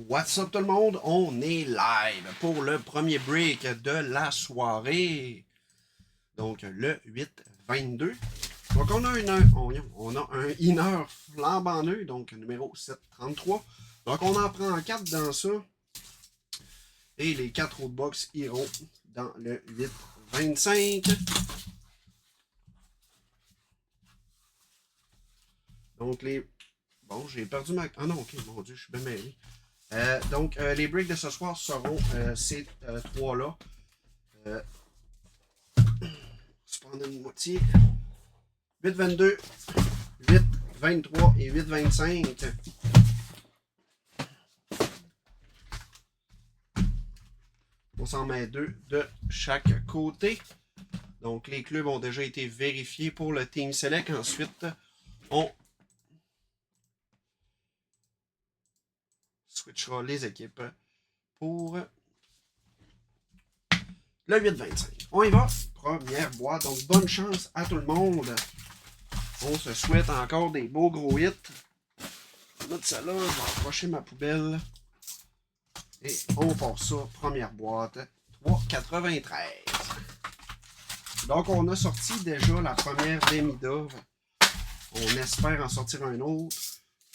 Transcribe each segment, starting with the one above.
What's up tout le monde? On est live pour le premier break de la soirée. Donc le 8-22. Donc on a un inner flambant neuf, donc numéro 733. Donc on en prend 4 dans ça. Et les 4 autres box iront dans le 8-25. Donc les... Bon, j'ai perdu ma... Ah non, ok, mon Dieu, je suis bien mêlé. Donc, les breaks de ce soir seront ces trois-là. Se prendre une moitié. 8-22, 8-23 et 8-25. On s'en met deux de chaque côté. Donc, les clubs ont déjà été vérifiés pour le Team Select. Ensuite, on switchera les équipes pour le 8-25. On y va. Première boîte. Donc, bonne chance à tout le monde. On se souhaite encore des beaux gros hits. Je vais mettre ça là. Je vais approcher ma poubelle. Et on passe ça. Première boîte. 3,93. Donc, on a sorti déjà la première Demidov. On espère en sortir un autre.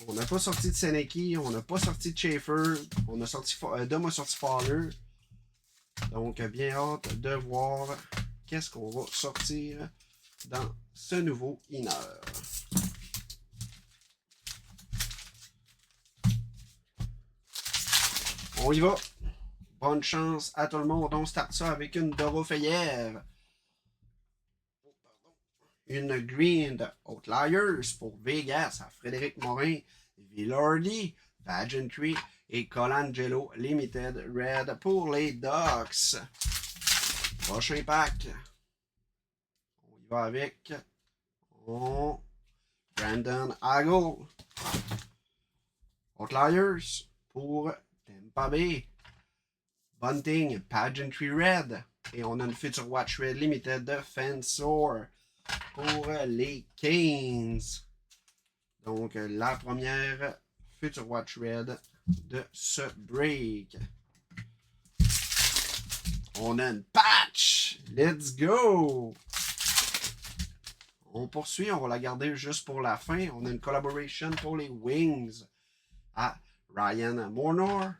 On n'a pas sorti de Seneki. On n'a pas sorti de Schaefer. On a sorti Dom a sorti Fowler. Donc, bien hâte de voir qu'est-ce qu'on va sortir dans ce nouveau inner. On y va. Bonne chance à tout le monde. On start ça avec une Dorofeyev. Une Green de Outliers pour Vegas à Frédéric Morin, Villardy, Pageantry et Colangelo Limited Red pour les Ducks. Prochain pack. On y va avec Brandon Hagel. Outliers pour Tampa Bay. Bunting Pageantry Red. Et on a une Future Watch Red Limited de Fensor pour les Canes. Donc, la première Future Watch Red de ce break. On a une patch. Let's go! On poursuit, on va la garder juste pour la fin. On a une collaboration pour les Wings à Ryan Mornor,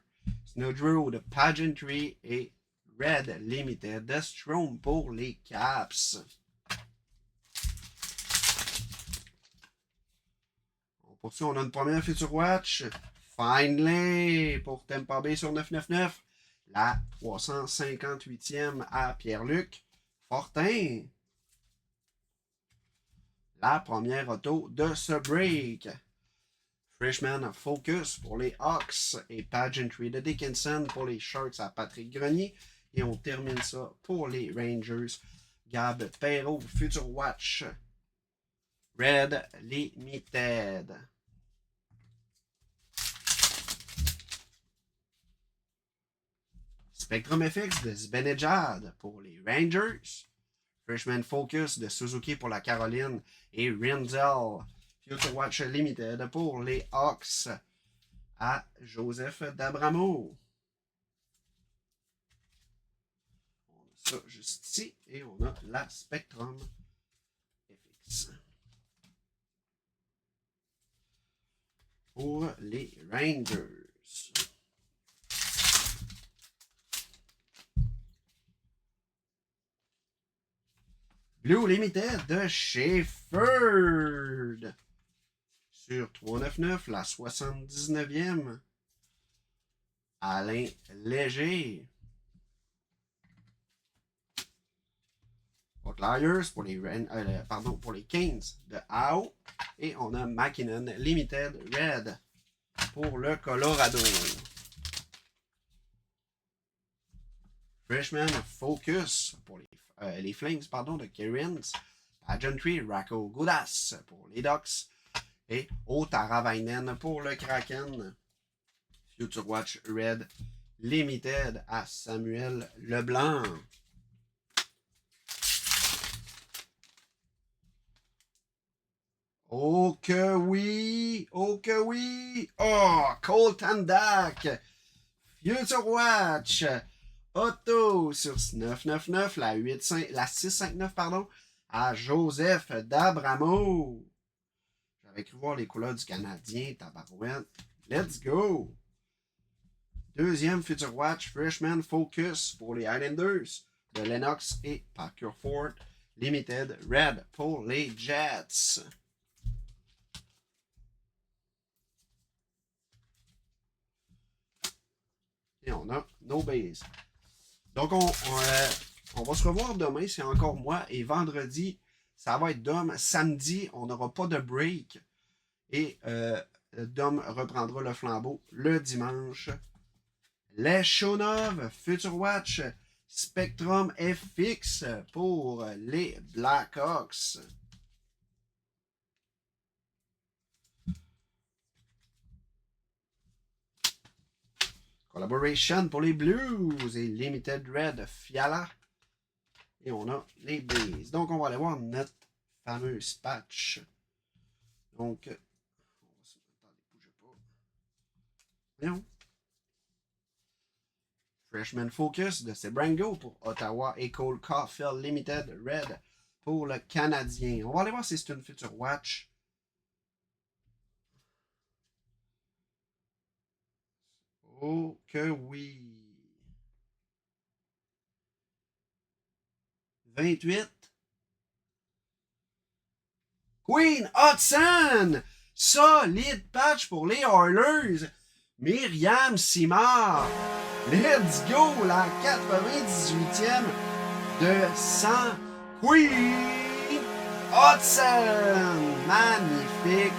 Snowdrew de Pageantry et Red Limited de Strom pour les Caps. On poursuit, on a une première Future Watch. Finally, pour Tampa Bay sur 999. La 358e à Pierre-Luc Fortin. La première auto de ce break. Freshman Focus pour les Hawks et Pageantry de Dickinson pour les Sharks à Patrick Grenier. Et on termine ça pour les Rangers. Gab Perrault, Future Watch. Red Limited. Spectrum FX de Zibanejad pour les Rangers. Freshman Focus de Suzuki pour la Caroline. Et Renzel Future Watch Limited pour les Hawks à Joseph D'Abramo. On a ça juste ici. Et on a la Spectrum FX. Pour les Rangers. Blue Limited de Schaefer. Sur 399, la 79e. Alain Léger. Outliers pour les, pour les Canes de AO. Et on a McKinnon Limited Red pour le Colorado. Freshman Focus pour les Flames de Kerins. Pageantry Racco Goudas pour les Ducks. Et Otaravainen pour le Kraken. Future Watch Red Limited à Samuel Leblanc. Oh que oui! Oh que oui! Oh, Colton Dak Future Watch. Otto sur 999, la 659, pardon, à Joseph Dabramo. J'avais cru voir les couleurs du Canadien, tabarouette. Let's go! Deuxième Future Watch, Freshman Focus pour les Islanders de Lennox et Parker Ford. Limited Red pour les Jets. Et on a nos bases. Donc, on va se revoir demain, c'est encore moi. Et vendredi, ça va être Dom. Samedi, on n'aura pas de break. Et Dom reprendra le flambeau le dimanche. Les Shonov Future Watch Spectrum FX pour les Blackhawks. Collaboration pour les Blues et Limited Red Fiala. Et on a les Bays. Donc, on va aller voir notre fameuse patch. Donc, attendez, bougez pas. Voyons. Freshman Focus de Sebrango pour Ottawa et Cole Caulfield Limited Red pour le Canadien. On va aller voir si c'est une Future Watch. Oh que oui. 28. Queen Hudson. Solide patch pour les Oilers. Myriam Simard. Let's go, la 98e de 100. Queen Hudson. Magnifique.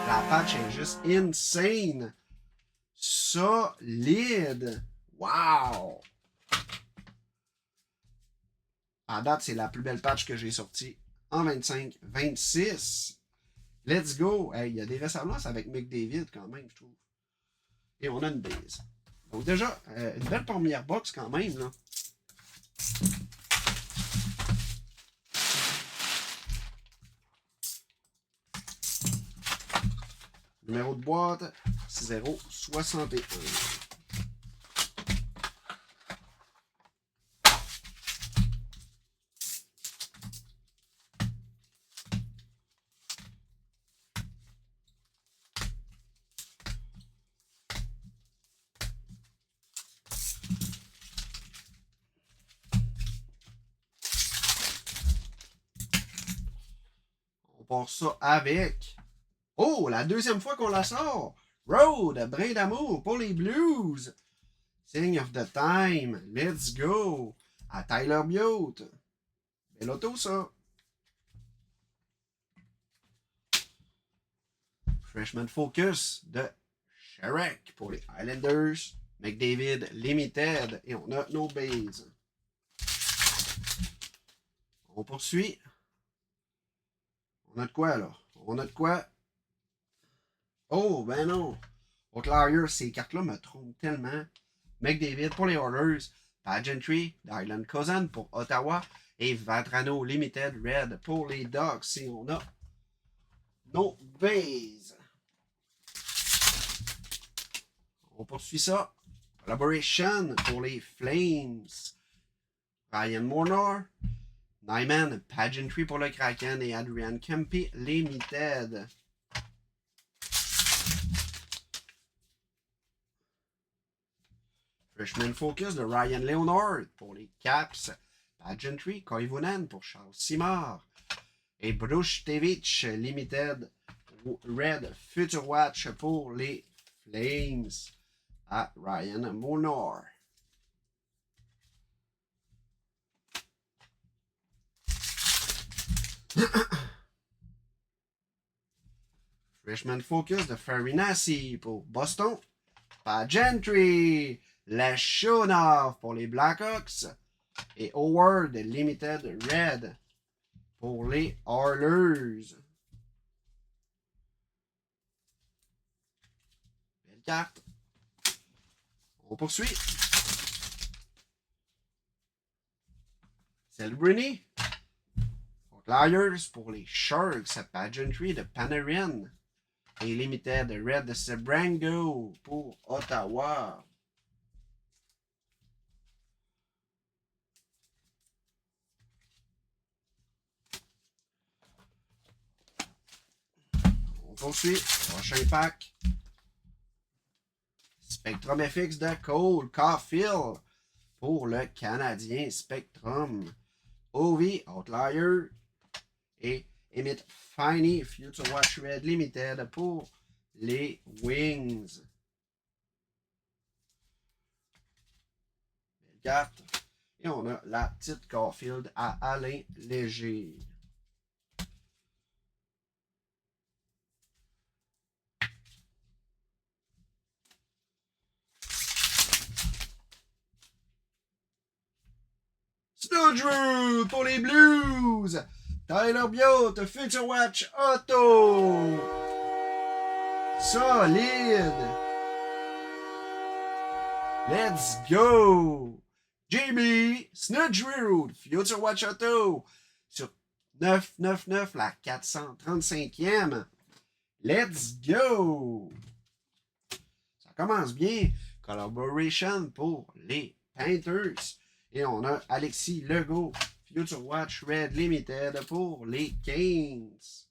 La patch est juste insane. Solide. Wow. À date, c'est la plus belle patch que j'ai sortie en 25-26. Let's go. Hey, il y a des ressemblances avec McDavid quand même, je trouve. Et on a une base. Donc déjà, une belle première box quand même, là. Numéro de boîte, 061. On part ça avec... Oh, la deuxième fois qu'on la sort. Road, brin d'amour pour les Blues. Sign of the Time. Let's go. À Tyler Biote. Belle auto, ça. Freshman Focus de Sherrick pour les Islanders. McDavid Limited. Et on a nos bases. On poursuit. On a de quoi, là? On a de quoi? Oh, ben non. Outlier, ces cartes-là me trompent tellement. McDavid pour les Oilers. Pageantry, Dylan Cousin pour Ottawa. Et Vatrano Limited Red pour les Ducks. Et on a nos bases. On poursuit ça. Collaboration pour les Flames. Ryan Mournor. Nyman Pageantry pour le Kraken et Adrian Kempe Limited. Freshman Focus de Ryan Leonard pour les Caps. Pageantry, Koivunen pour Charles Simard. Et Bruchtevich Limited Red Future Watch pour les Flames à Ryan Mournor. Freshman Focus de Farinasi pour Boston. Pageantry, Leshonov pour les Blackhawks. Et Howard Limited Red pour les Oilers. Belle carte. On poursuit. Celebrini. Flyers pour les Sharks. Pageantry de Panarin. Et Limited Red de Sebrango pour Ottawa. On poursuit. Prochain pack. Spectrum FX de Cole Caulfield pour le Canadien Spectrum. OV Outlier et Emit Finey Future Watch Red Limited pour les Wings. Belle carte. Et on a la petite Caulfield à Alain Léger. Snowdrew pour les Blues. Tyler Biot, Future Watch Auto. Solide. Let's go. JB Snowdrew, Future Watch Auto. Sur 999, la 435e. Let's go. Ça commence bien. Collaboration pour les Panthers. Et on a Alexis Legault, Future Watch Red Limited pour les Kings.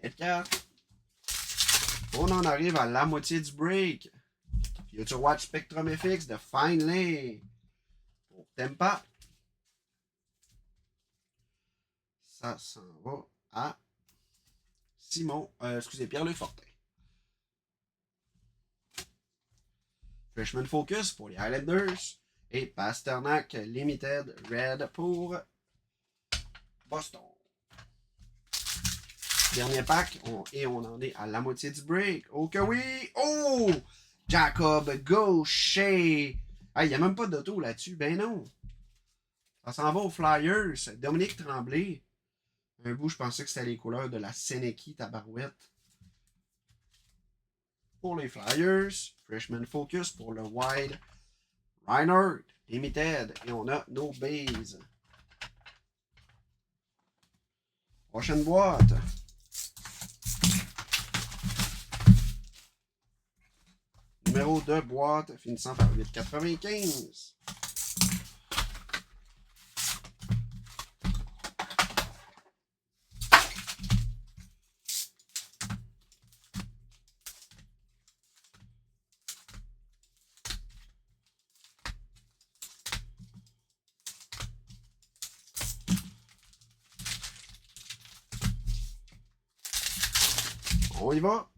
Belle carte. On en arrive à la moitié du break. Future Watch Spectrum FX de Finlay pour Tampa. Ça s'en va à Pierre-Luc Fortin. Freshman Focus pour les Highlanders et Pasternak Limited Red pour Boston. Dernier pack, on en est à la moitié du break. Oh que oui! Oh! Jacob Gaucher! Il n'y a même pas d'auto là-dessus. Ben non. Ça s'en va aux Flyers. Dominique Tremblay. Un bout, je pensais que c'était les couleurs de la Seneki Tabarouette. Pour les Flyers. Freshman Focus pour le Wild. Reinhardt Limited. Et on a nos bases. Prochaine boîte. Numéro de boîte finissant par 8,95. On y va.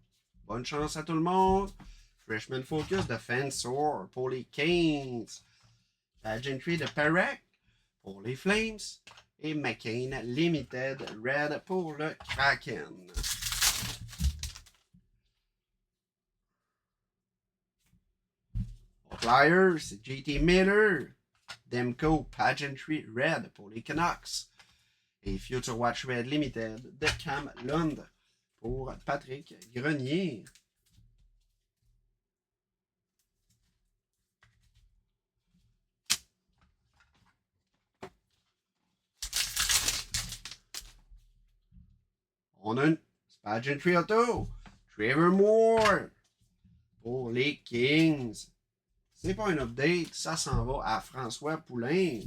Bonne chance à tout le monde. Freshman Focus de Fensor pour les Kings. Pageantry de Perec pour les Flames. Et McCain Limited Red pour le Kraken. Flyers, c'est JT Miller. Demko Pageantry Red pour les Canucks. Et Future Watch Red Limited de Cam Lund pour Patrick Grenier. On a une Pageantry Auto. Trevor Moore pour les Kings. C'est pas un update, ça s'en va à François Poulain.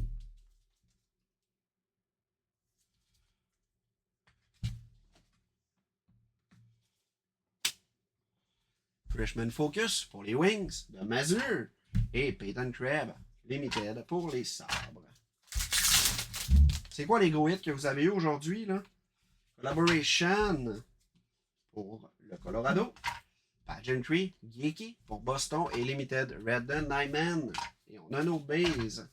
Freshman Focus pour les Wings de Mazur. Et Peyton Krebs Limited pour les Sabres. C'est quoi les gros hits que vous avez eu aujourd'hui, là? Collaboration pour le Colorado. Pageantry, Geeky pour Boston et Limited Redden Nyman. Et on a nos bases.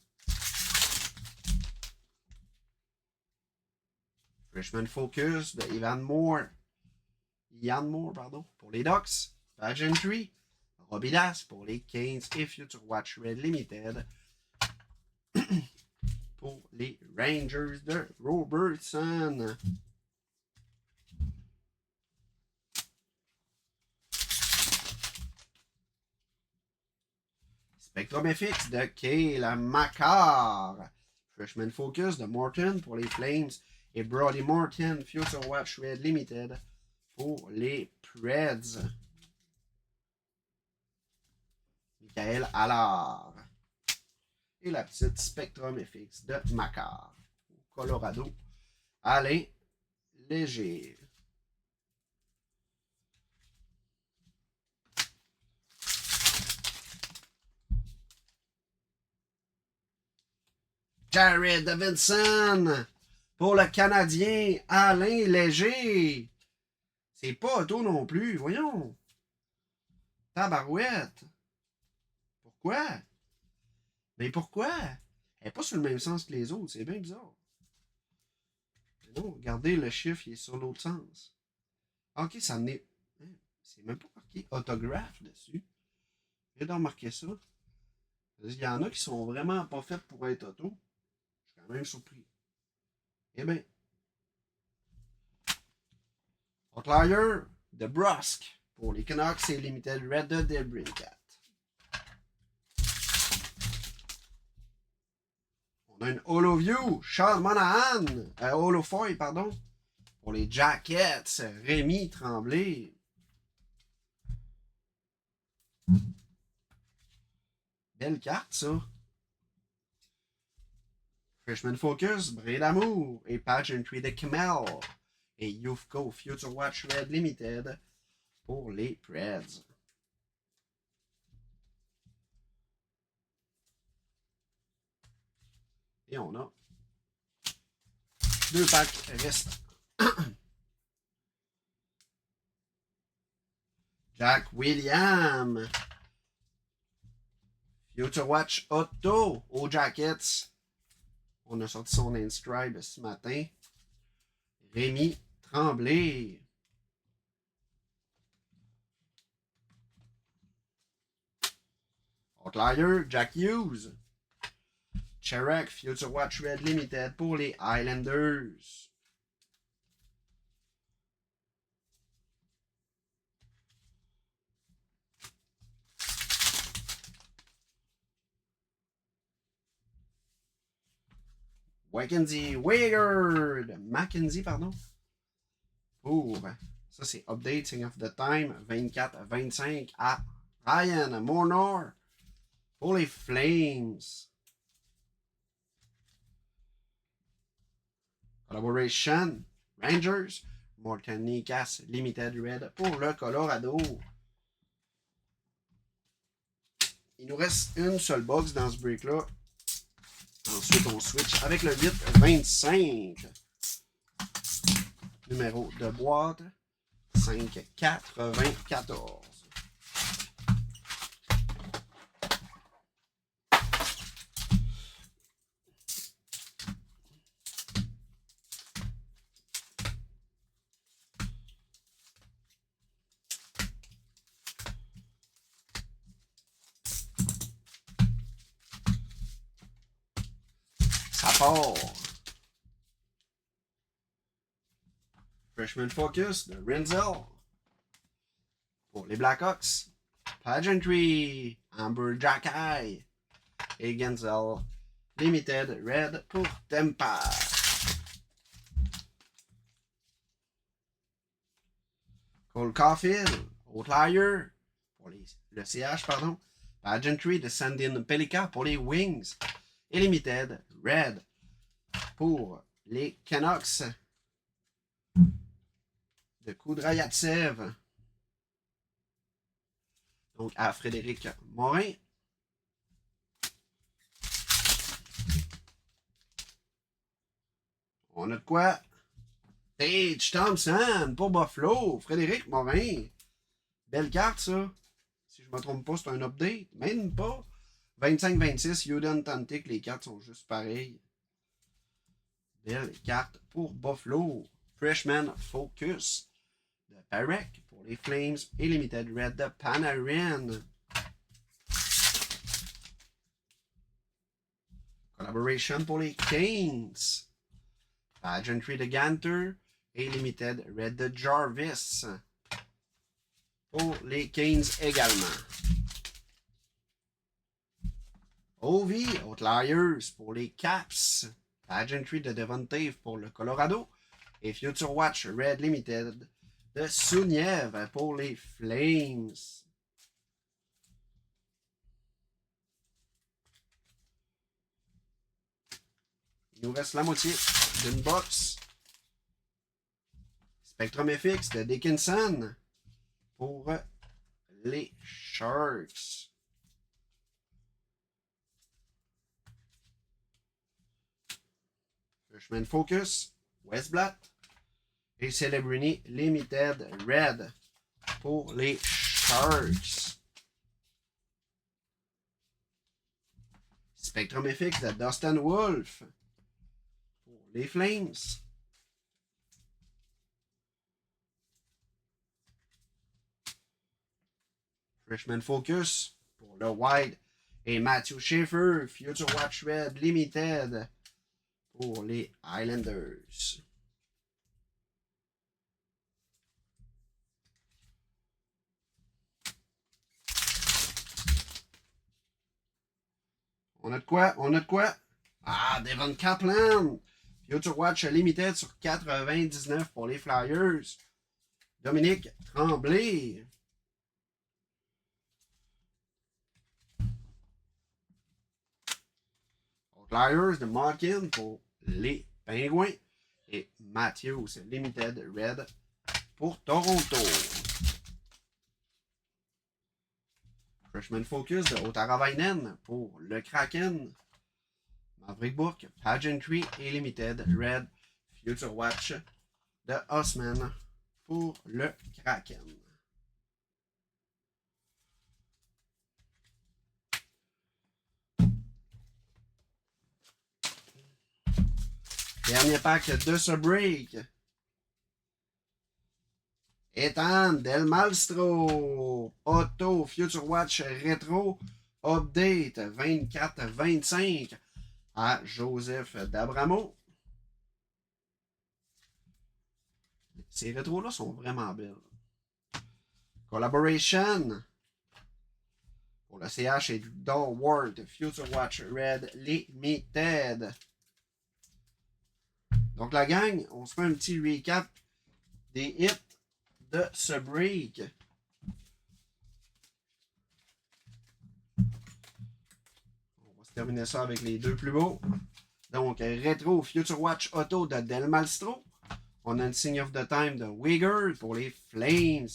Freshman Focus de Ian Moore, pour les Ducks. Pageantry, Robidas pour les Canes et Future Watch Red Limited pour les Rangers de Robertson. Spectrum FX de Cale Makar. Freshman Focus de Morton pour les Flames et Brody Morton Future Watch Red Limited pour les Preds. Michael Allard. Et la petite Spectrum FX de Makar au Colorado. Alain léger. Jared Davidson pour le Canadien Alain Léger. C'est pas auto non plus, voyons. Tabarouette. Pourquoi? Mais pourquoi? Elle n'est pas sur le même sens que les autres, c'est bien bizarre. Mais non, regardez, le chiffre, il est sur l'autre sens. Ok, ça n'est. C'est même pas marqué autographe dessus. J'ai de remarquer ça. Il y en a qui sont vraiment pas faites pour être auto. Je suis quand même surpris. Eh bien. Outlier de Brusque pour les Canucks, c'est Limited Red de Debrincat. On a une Holoview, Sean Monahan, Holofoy, pardon, pour les Jackets, Rémi Tremblay. Belle carte, ça. Freshman Focus, Bray d'Amour et Pageantry de Kimmel. Et Youthco Future Watch Red Limited pour les Preds. Et on a 2 packs restants. Jack William. Future Watch Auto aux Jackets. On a sorti son inscribe ce matin. Rémi Tremblay. Outlier, Jack Hughes. Chirac, Future Watch Red Limited pour les Islanders. Mackenzie, pardon. Pour, ça c'est Updating of the Time, 24-25 à Ryan Mornor pour les Flames. Collaboration, Rangers, Morton Nikas Limited Red pour le Colorado. Il nous reste une seule box dans ce break-là. Ensuite, on switch avec le 8-25. Numéro de boîte 5-94. Ça part. Freshman Focus de Renzel. Pour les Blackhawks, Pageantry, Amber Jackeye et Genzel Limited Red pour Tampa. Cole Caulfield, Outlier pour le CH, pardon. Pageantry de Sandin Pelika pour les Wings. Et Limited Red pour les Canucks de Koudrayatsev. Donc à Frédéric Morin. On a de quoi? Tage Thompson pour Buffalo. Frédéric Morin. Belle carte, ça. Si je ne me trompe pas, c'est un update. Même pas. 25-26, Yoden Tantic, les cartes sont juste pareilles. Belle carte pour Buffalo. Freshman Focus de Parek pour les Flames et Limited Red de Panarin. Collaboration pour les Kings. Pageantry de Ganter et Limited Red de Jarvis. Pour les Kings également. Ovi, Outliers pour les Caps. Pageantry de Devontae pour le Colorado. Et Future Watch Red Limited de Suniev pour les Flames. Il nous reste la moitié d'une box. Spectrum FX de Dickinson pour les Sharks. Freshman Focus, Westblatt. Et Celebrini Limited Red pour les Sharks. Spectrum FX de Dustin Wolf pour les Flames. Freshman Focus pour le Wild. Et Matthew Schaefer, Future Watch Red Limited pour les Islanders. On a de quoi? On a de quoi? Ah, Devon Kaplan! Future Watch Limited sur 99 pour les Flyers. Dominique Tremblay. Flyers de Malkin pour les Pingouins. Et Matthews Limited Red pour Toronto. Freshman Focus de Otaravainen pour le Kraken. Maverick Book, Pageantry et Limited Red Future Watch de Osman pour le Kraken. Dernier pack de ce break. Ethan Del Malstro, Auto Future Watch Retro, Update 24-25 à Joseph D'Abramo. Ces rétros-là sont vraiment belles. Collaboration pour le CH et Ward Future Watch Red Limited. Donc la gang, on se fait un petit recap des hits de ce break. On va se terminer ça avec les deux plus beaux. Donc, Retro Future Watch Auto de Del Malstro. On a le Sign of the Time de Wigger pour les Flames.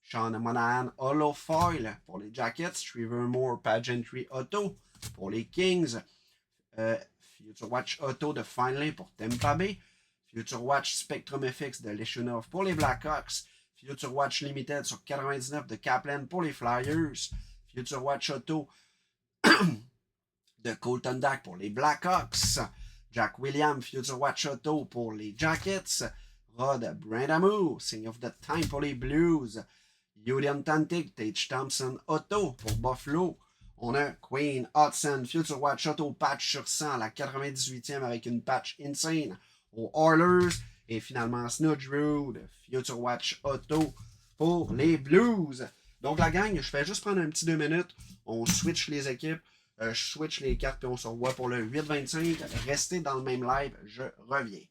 Sean Monahan Holofoil pour les Jackets. Trevor Moore Pageantry Auto pour les Kings. Future Watch Auto de Finlay pour Tampa Bay. Future Watch Spectrum FX de Leshunov pour les Blackhawks. Future Watch Limited sur 99 de Kaplan pour les Flyers. Future Watch Auto de Colton Dach pour les Blackhawks. Jack Williams, Future Watch Auto pour les Jackets. Rod Brandamu, Sign of the Time pour les Blues. Julian Tantic, Tage Thompson Auto pour Buffalo. On a Queen Hudson, Future Watch Auto, patch sur 100 à la 98e avec une patch insane aux Oilers. Et finalement, Snudge Rude, Future Watch Auto pour les Blues. Donc la gang, je fais juste prendre un petit 2 minutes. On switch les équipes. Je switch les cartes et on se revoit pour le 8-25. Restez dans le même live, je reviens.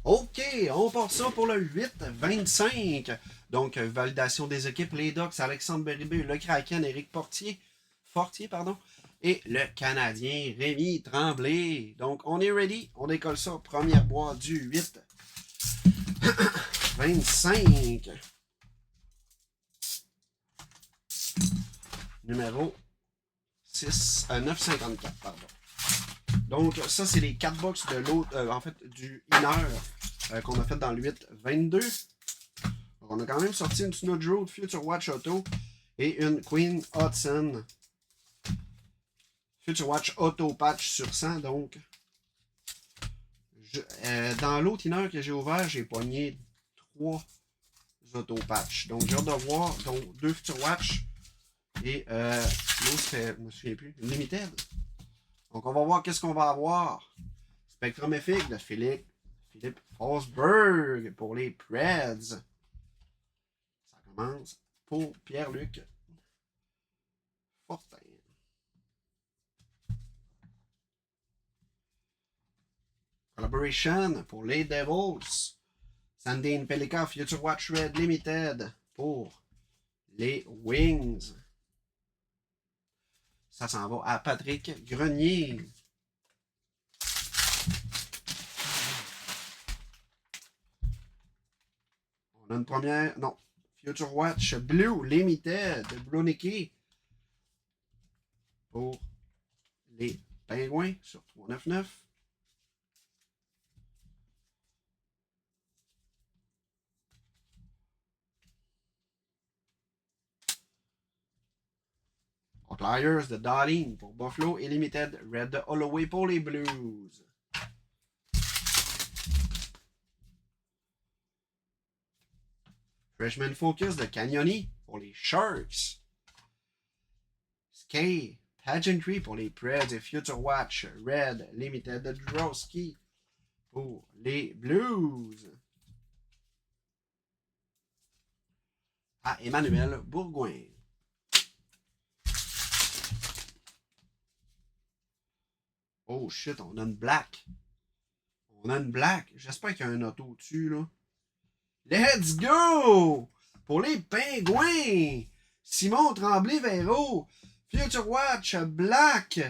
OK, on part ça pour le 8-25. Donc, validation des équipes, les Ducks, Alexandre Berube, le Kraken, Éric Fortier, pardon, et le Canadien, Rémi Tremblay. Donc, on est ready, on décolle ça, première boîte du 8-25. Numéro 954, pardon. Donc, ça, c'est les 4 box de l'autre, en fait, du inner qu'on a fait dans le 8-22. On a quand même sorti une Snudge Road Future Watch Auto et une Queen Hudson Future Watch Auto Patch sur 100. Donc, dans l'autre inner que j'ai ouvert, j'ai pogné 3 Auto Patch. Donc, j'ai hâte de voir. Donc, 2 Future Watch et l'autre, je me souviens plus, Limited. Donc, on va voir qu'est-ce qu'on va avoir. Spectrum FX de Philippe Forsberg pour les Preds. Ça commence pour Pierre-Luc Fortin. Collaboration pour les Devils. Sandine Pelika Future Watch Red Limited pour les Wings. Ça s'en va à Patrick Grenier. On a une première. Non. Future Watch Blue Limited. Brunicky. Pour les Pingouins sur 399. Outliers de Darlene pour Buffalo et Limited Red de Holloway pour les Blues. Freshman Focus de Cagnoni pour les Sharks. Skate Pageantry pour les Preds et Future Watch Red Limited de Drowski pour les Blues. À Emmanuel Bourgoin. Oh shit, on a une black. On a une black. J'espère qu'il y a un auto dessus, là. Let's go! Pour les Pingouins! Simon Tremblay-Véro. Future Watch Black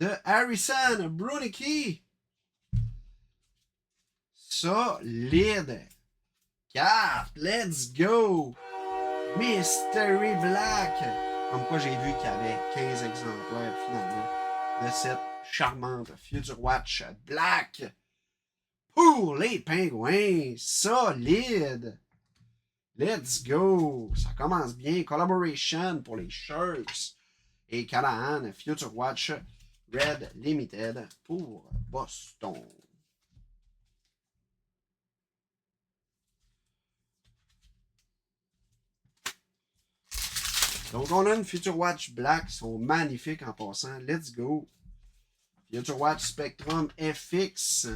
de Harrison Brunicky. Solide. 4. Let's go! Mystery Black. Comme quoi j'ai vu qu'il y avait 15 exemplaires finalement de cette charmante Future Watch Black pour les Pingouins. Solide. Let's go. Ça commence bien. Collaboration pour les Sharks et Callahan Future Watch Red Limited pour Boston. Donc, on a une Future Watch Black. Ils sont magnifiques en passant. Let's go. Future Watch Spectrum FX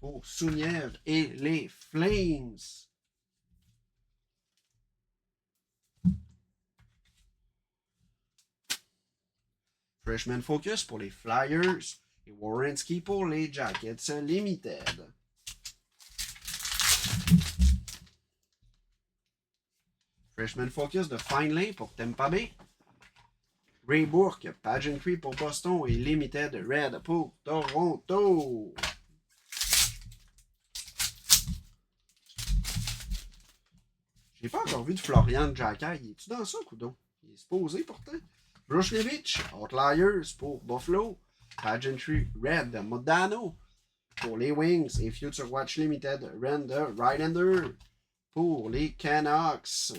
pour Souniev et les Flames. Freshman Focus pour les Flyers et Warrenski pour les Jackets Limited. Freshman Focus de Finlay pour Tampa Bay. Ray Bourque, Pageantry pour Boston et Limited Red pour Toronto. J'ai pas encore vu de Florian Jacquet. Il est-tu dans ça, coudon? Il est supposé pourtant. Brushlevich, Outliers pour Buffalo. Pageantry Red de Modano pour les Wings et Future Watch Limited Red de Rylander pour les Canucks.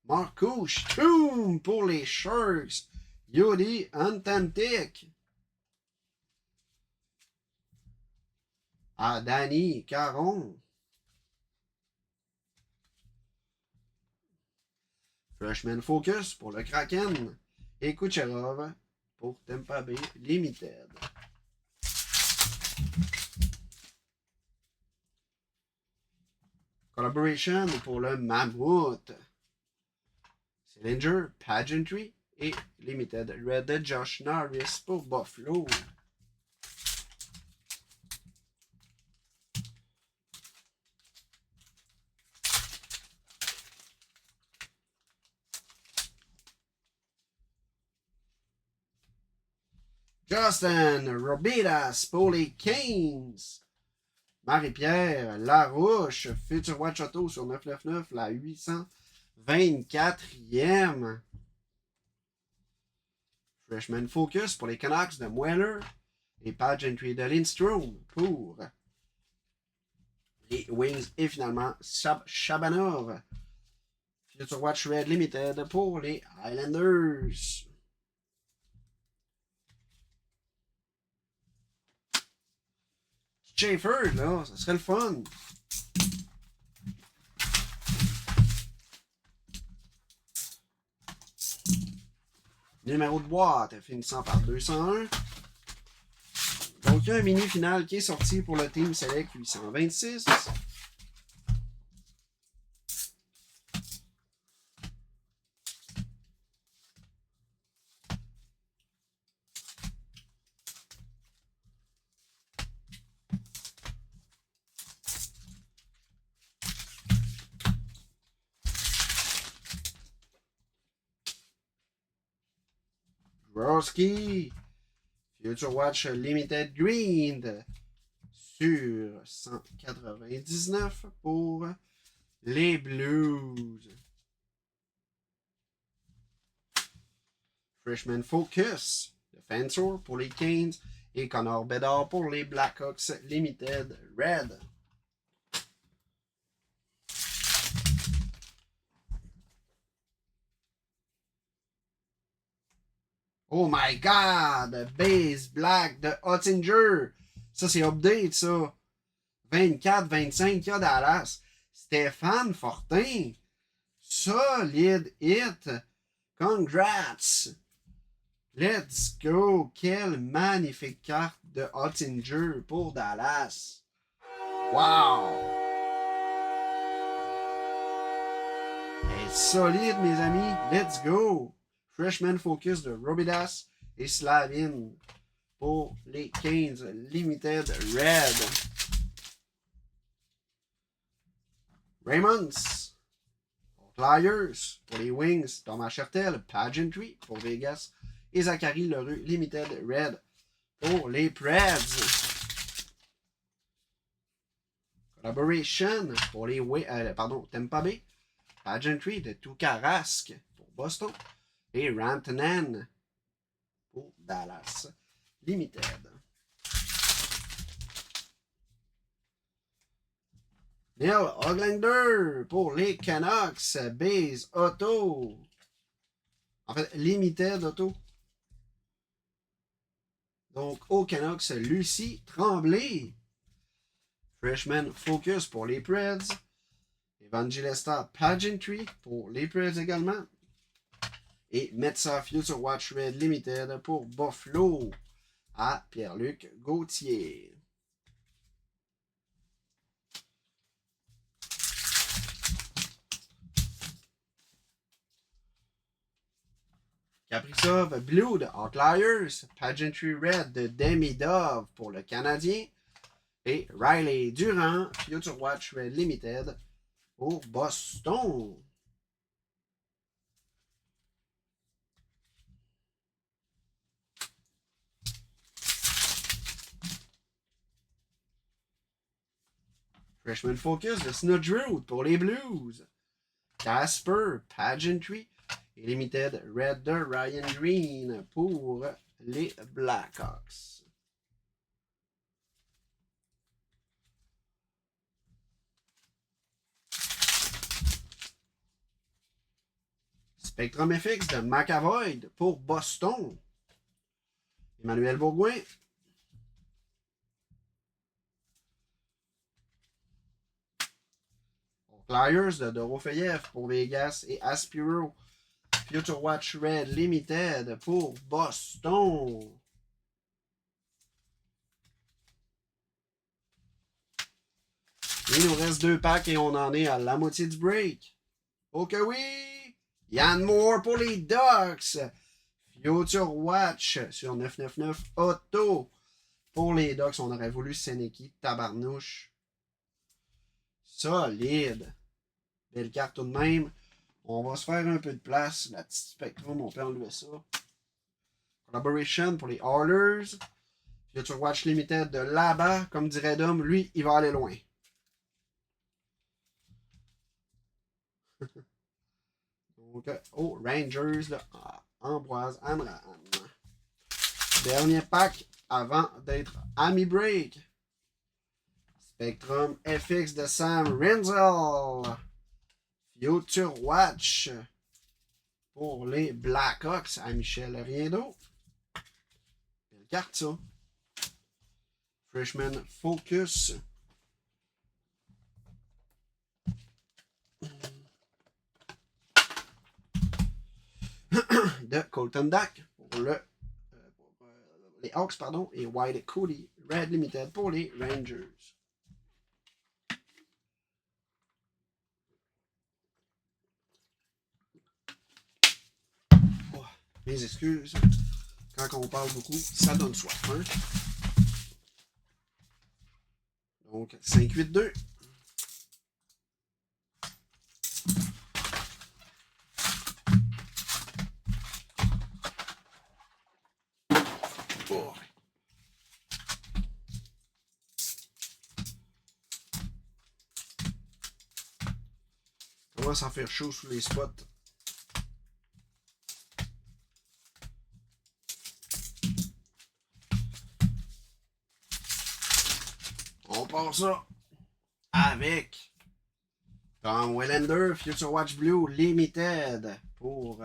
Marco Sturm pour les Sharks. Yuri Antantic. À Danny Caron. Freshman Focus pour le Kraken. Et Kucherov pour Tampa Bay Limited. Collaboration pour le Mammouth. Sillinger, Pageantry et Limited Red de Josh Norris pour Buffalo. Justin Robidas pour les Kings. Marie-Pierre Larouche, Future Watch Auto sur 999, la 824e. Freshman Focus pour les Canucks de Mueller et Pageantry de Lindstrom pour les Wings et finalement Shabanov. Future Watch Red Limited pour les Islanders. Schaefer, là, ça serait le fun. Numéro de boîte finissant par 201. Donc, il y a un mini final qui est sorti pour le Team Select 826. Broski, Future Watch Limited Green sur 199 pour les Blues. Freshman Focus, Defensor pour les Canes et Connor Bedard pour les Blackhawks Limited Red. Oh my god! Base Black de Oettinger. Ça, c'est update, ça. 24-25 à Dallas. Stéphane Fortin. Solide hit. Congrats. Let's go. Quelle magnifique carte de Oettinger pour Dallas. Wow! Elle est solide, mes amis. Let's go. Freshman Focus de Robidas et Slavin pour les Canes Limited Red. Raymonds, Flyers pour les Wings, Thomas Chertel, Pageantry pour Vegas et Zachary Leroux Limited Red pour les Preds. Collaboration pour les Tampa Bay, Pageantry de Tuukka Rask pour Boston. Et Rantanen pour Dallas Limited. Neil Hoglander pour les Canucks Base Auto. En fait, Limited Auto. Donc, aux Canucks, Lucie Tremblay. Freshman Focus pour les Preds. Evangelista Pageantry pour les Preds également. Et Metsa Future Watch Red Limited pour Buffalo à Pierre-Luc Gauthier. Kaprizov Blue de Outliers, Pageantry Red de Demi Dove pour le Canadien et Riley Durant Future Watch Red Limited pour Boston. Freshman Focus de Snudgeroot pour les Blues. Casper Pageantry et Limited Red de Ryan Green pour les Blackhawks. Spectrum FX de McAvoy pour Boston. Emmanuel Bourgoin. Flyers de Dorofeyev pour Vegas et Aspiro Future Watch Red Limited pour Boston. Il nous reste 2 packs et on en est à la moitié du break. Ok oui! Yann Moore pour les Ducks. Future Watch sur 999 Auto. Pour les Ducks, on aurait voulu Seneki, tabarnouche. Solide. Belle carte tout de même. On va se faire un peu de place. La petite Spectrum, on peut enlever ça. Collaboration pour les Oilers. Future Watch Limited de là-bas. Comme dirait Dom, lui, il va aller loin. Donc, Rangers, là, Ambroise Amram. Dernier pack avant d'être Ami Break. Spectrum FX de Sam Renzel. Future Watch pour les Blackhawks à Michel Riendo. Belle carte, ça. Freshman Focus. De Colton Dack pour les Hawks, pardon, et Wiley Cody Red Limited pour les Rangers. Oh, mes excuses. Quand on parle beaucoup, ça donne soif. Hein? Donc, 5-8-2. Oh. On va s'en faire chaud sous les spots. On part ça avec Tom Wellender, Future Watch Blue Limited pour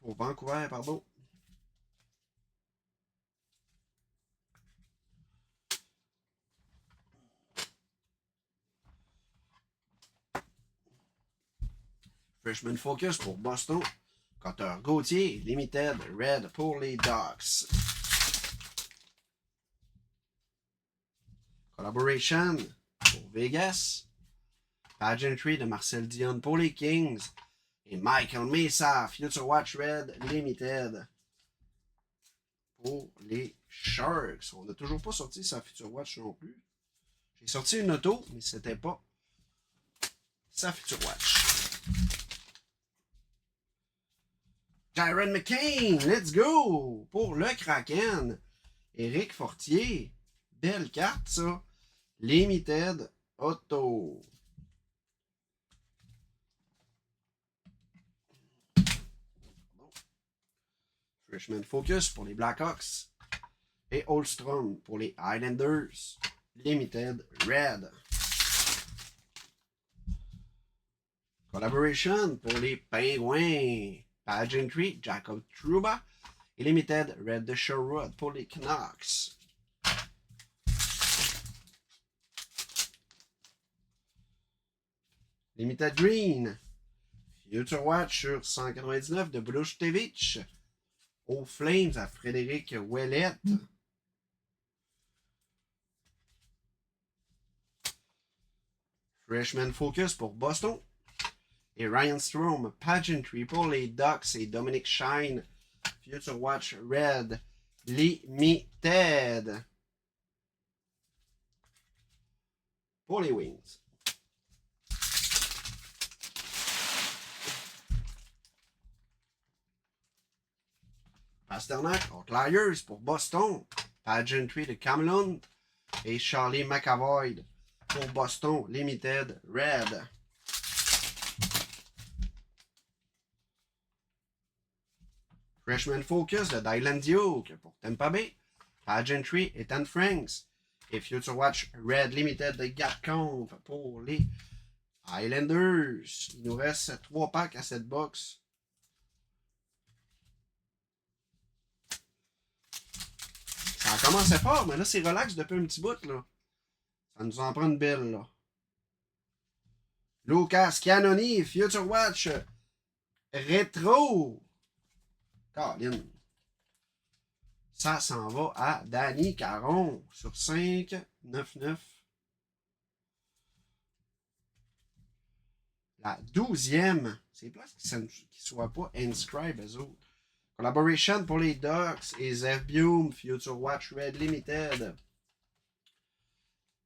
Vancouver, pardon. Freshman Focus pour Boston. Cotter Gauthier Limited Red pour les Ducks. Collaboration pour Vegas. Pageantry de Marcel Dion pour les Kings. Et Michael Mesa, Future Watch Red Limited pour les Sharks. On n'a toujours pas sorti sa Future Watch non plus. J'ai sorti une auto, mais c'était pas sa Future Watch. Jaron McCain, let's go! Pour le Kraken. Éric Fortier. Belle carte, ça. Limited Auto. Freshman Focus pour les Blackhawks. Et Holstrom pour les Islanders. Limited Red. Collaboration pour les Pingouins. Pageantry, Jacob Trouba. Et Limited Red de Sherwood pour les Canucks. Limited Green. Future Watch sur 199 de Bluštevich. Aux Flames à Frédéric Ouellette. Freshman Focus pour Boston. Et Ryan Strome, Pageantry pour les Ducks et Dominic Shine, Future Watch Red Limited pour les Wings. Pasternak, Outliers pour Boston, Pageantry de Camelon et Charlie McAvoy pour Boston Limited Red. Freshman Focus de Dylan Duke pour Tampa Bay, Pageantry et Ethan Franks et Future Watch Red Limited de Gatcomb pour les Islanders. Il nous reste 3 packs à cette box. Ça commençait fort, mais là c'est relax depuis un petit bout là. Ça nous en prend une belle là. Lucas Canoni, Future Watch Rétro. Caroline. Ça s'en va à Danny Caron sur 5,99. La 12e. C'est place qu'ils ne soient pas inscribed, eux autres. Collaboration pour les Ducks et Zef Bume, Future Watch Red Limited.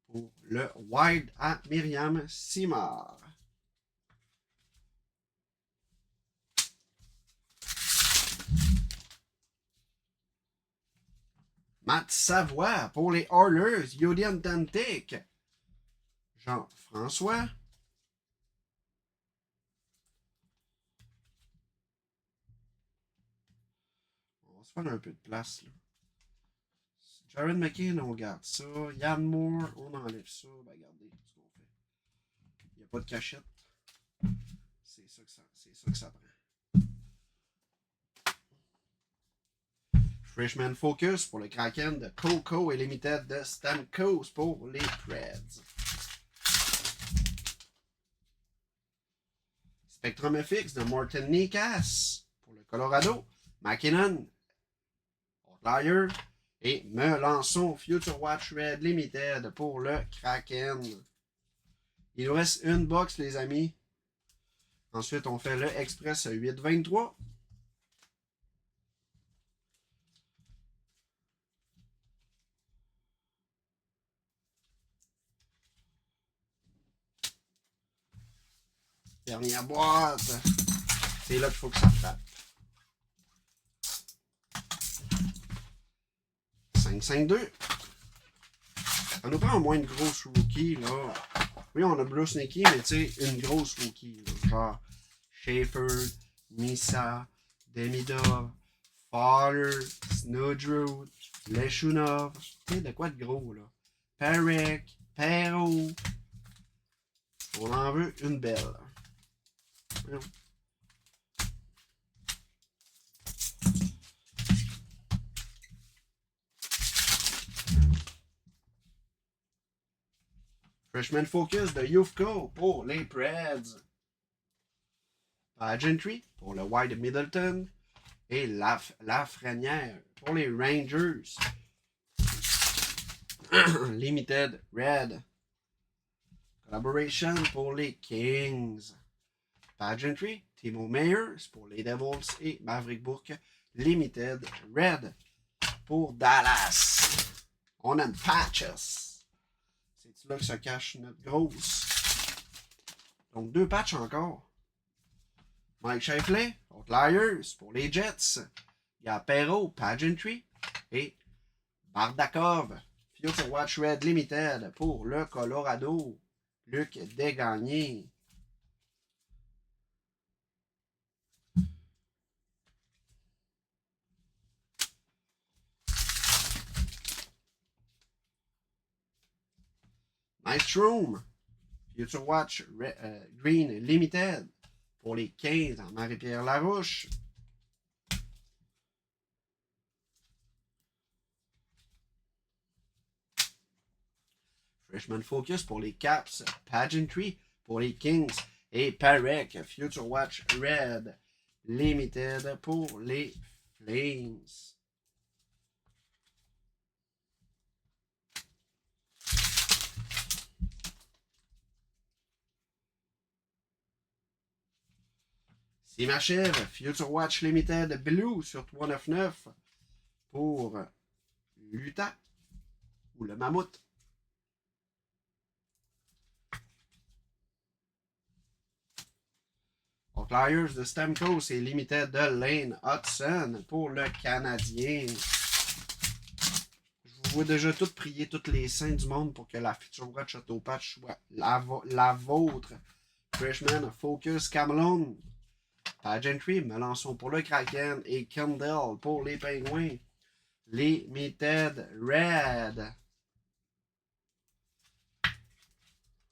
Pour le Wild à Myriam Simard. Matt Savoie pour les Oilers, Yodian Tantic. Jean-François. On va se faire un peu de place, là. Jared McKean, on garde ça. Yann Moore, on enlève ça. Ben, regardez ce qu'on fait. Il n'y a pas de cachette. C'est ça que ça prend. Freshman Focus pour le Kraken de Coco et Limited de Stamkos pour les Preds. Spectrum FX de Morton Nikas pour le Colorado. McKinnon, Outlier. Et Melançon Future Watch Red Limited pour le Kraken. Il nous reste une box, les amis. Ensuite, on fait le Express 823. Dernière boîte. C'est là qu'il faut que ça frappe. 5-5-2. Ça nous prend au moins une grosse rookie, là. Oui, on a Bruce Nicky, mais tu sais, une grosse rookie, là. Genre Schaefer, Misa, Demidov, Fowler, Snowdrew, Leshunov. Tu sais, de quoi de gros, là. Perek, Perrault. On en veut une belle. Voyons. Freshman Focus de Yufko pour les Preds. Pageantry pour le Wide Middleton. Et Lafrenière pour les Rangers. Limited Red. Collaboration pour les Kings. Pageantry, Timo Meyers pour les Devils et Maverick Bourque. Limited Red pour Dallas. On a une Patches. C'est là que se cache notre grosse. Donc, 2 patchs encore. Mike Shifley, Outliers pour les Jets. Il y a Perrault, Pageantry. Et Bardakov, Future Watch Red Limited pour le Colorado. Luc Desgagnés. Nystrom, Future Watch Green Limited pour les 15 en Marie-Pierre Larouche. Freshman Focus pour les Caps. Pageantry pour les Kings. Et Parek, Future Watch Red Limited pour les Flames. C'est ma chèvre, Future Watch Limited Blue sur 399 pour l'Utah ou le Mammouth. Outliers de Stamkos et Limited de Lane Hudson pour le Canadien. Je vous vois déjà tout prier toutes les saints du monde pour que la Future Watch Auto Patch soit la vôtre. Freshman Focus Camelon. Pageantry, Melançon pour le Kraken et Kendall pour les Pingouins. Limited Red.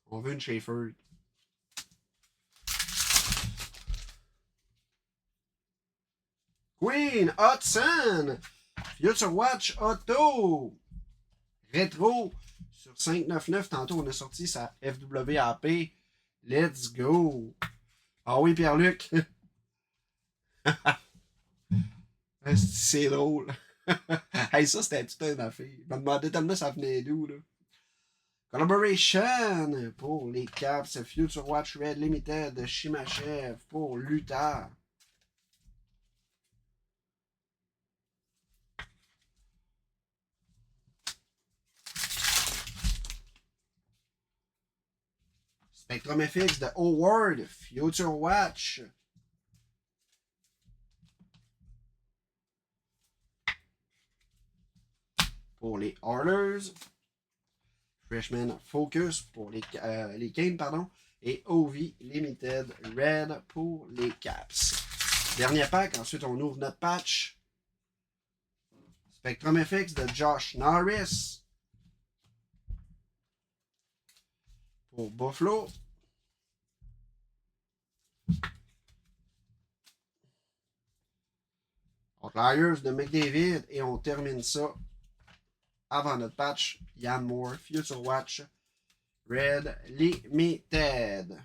On veut une Schaefer. Queen Hudson. Future Watch Auto. Rétro sur 599. Tantôt, on a sorti sa FWAP. Let's go. Ah oui, Pierre-Luc. C'est drôle. Hey, ça, c'était tout une affaire. Je me demandais tellement ça venait d'où, là. Collaboration pour les Caps. Future Watch Red Limited. Shimachev pour Luther. Spectrum FX de Howard. Future Watch. Pour les Oilers. Freshman Focus pour les Canes, pardon. Et OV Limited Red pour les Caps. Dernier pack. Ensuite, on ouvre notre patch. Spectrum FX de Josh Norris. Pour Buffalo. Outliers de McDavid. Et on termine ça avant notre patch. Yann Moore, Future Watch, Red Limited.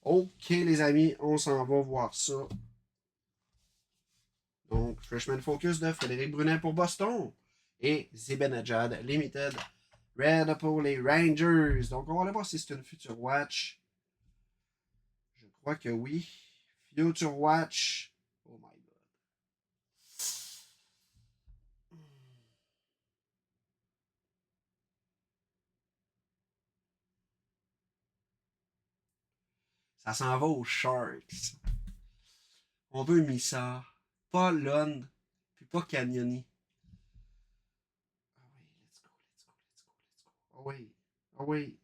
OK, les amis, on s'en va voir ça. Donc, Freshman Focus de Frédéric Brunet pour Boston. Et Zibanejad Limited Red pour les Rangers. Donc, on va aller voir si c'est une Future Watch. Je crois que oui. Future Watch. Oh my God. Ça s'en va aux Sharks. On veut Missa. Pas Lund. Puis pas Cagnoni. Ah oui, ah oui.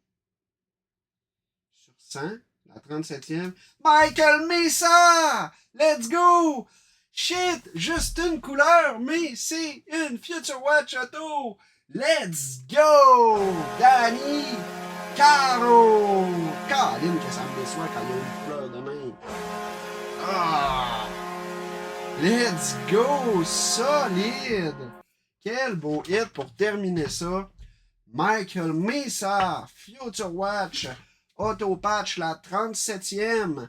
Sur 100, la 37e. Michael Mesa! Let's go! Shit, juste une couleur, mais c'est une Future Watch Auto! Let's go! Danny Caro! Caroline, que ça me déçoit quand il y a une couleur de même. Ah! Let's go! Solide! Quel beau hit pour terminer ça. Michael Mesa, Future Watch, Auto Patch, la 37e.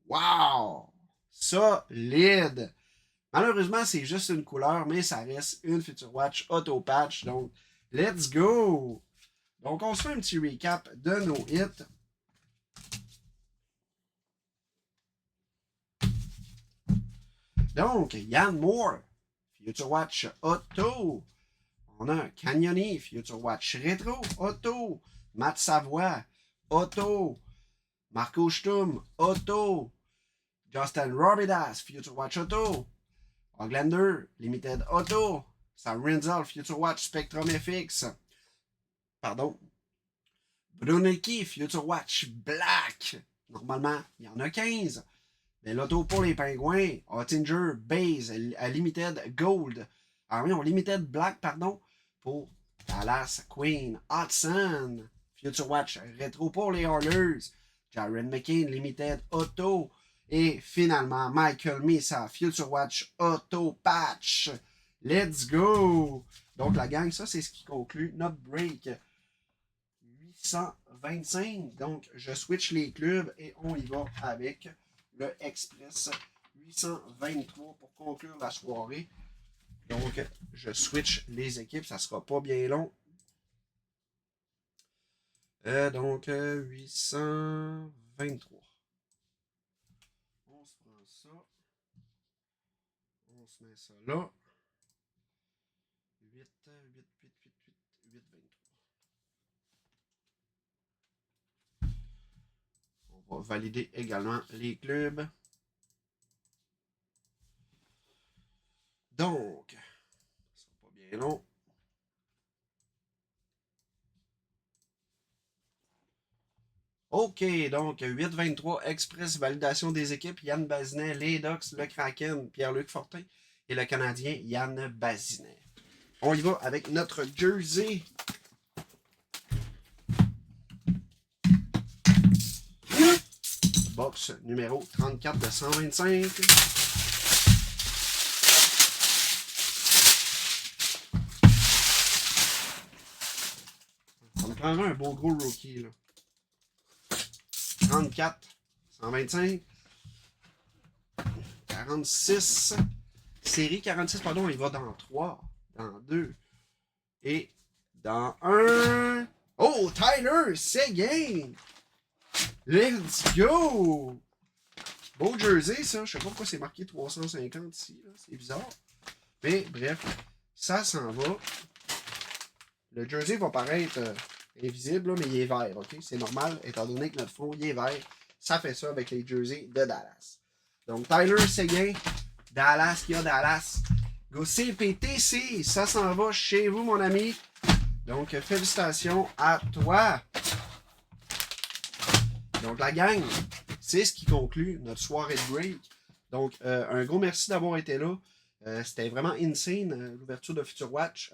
Wow! Solide! Malheureusement, c'est juste une couleur, mais ça reste une Future Watch Auto Patch. Donc, let's go! Donc, on se fait un petit recap de nos hits. Donc, Yann Moore, Future Watch Auto. On a Cagnoni, Future Watch Retro, Auto. Matt Savoie, Auto. Marco Sturm, Auto. Justin Robidas, Future Watch Auto. Oglander, Limited Auto. Sam Renzel, Future Watch Spectrum FX. Pardon. Brunelki, Future Watch Black. Normalement, il y en a 15. Mais l'auto pour les Pingouins, Ottinger, Base, Limited Gold. Ah oui, on Limited Black, pardon, pour Dallas Queen, Hudson, Future Watch Retro pour les Oilers, Jared McCain, Limited Auto, et finalement Michael Mesa, Future Watch Auto Patch. Let's go! Donc la gang, ça c'est ce qui conclut notre break 825. Donc je switch les clubs et on y va avec le Express 823 pour conclure la soirée. Donc, je switch les équipes, ça sera pas bien long. Donc, 823. On se prend ça. On se met ça là. 8, 23. On va valider également les clubs. Donc, ça sera pas bien long. OK, donc 8-23, Express, validation des équipes, Yann Bazinet, les Ducks, le Kraken, Pierre-Luc Fortin et le Canadien Yann Bazinet. On y va avec notre jersey. Box numéro 34 de 125. Ça me prendrait un beau gros rookie, là. 34, 125, 46, série 46, pardon, il va dans 3. dans 2 et dans 1. Oh, Tyler Seguin! Let's go! Beau jersey, ça. Je sais pas pourquoi c'est marqué 350 ici. C'est bizarre. Mais bref, ça s'en va. Le jersey va paraître invisible, là, mais il est vert, ok? C'est normal, étant donné que notre fond, il est vert. Ça fait ça avec les jerseys de Dallas. Donc, Tyler Seguin, Dallas, qui a Dallas. Go CPTC, ça s'en va chez vous, mon ami. Donc, félicitations à toi. Donc, la gang, c'est ce qui conclut notre soirée de break. Donc, un gros merci d'avoir été là. C'était vraiment insane, l'ouverture de Future Watch.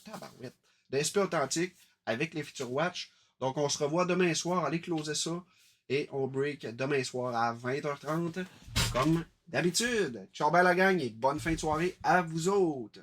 Tabarouette. De SP Authentique avec les Future Watch. Donc, on se revoit demain soir. Allez closer ça. Et on break demain soir à 20h30, comme d'habitude. Ciao, bye la gang et bonne fin de soirée à vous autres.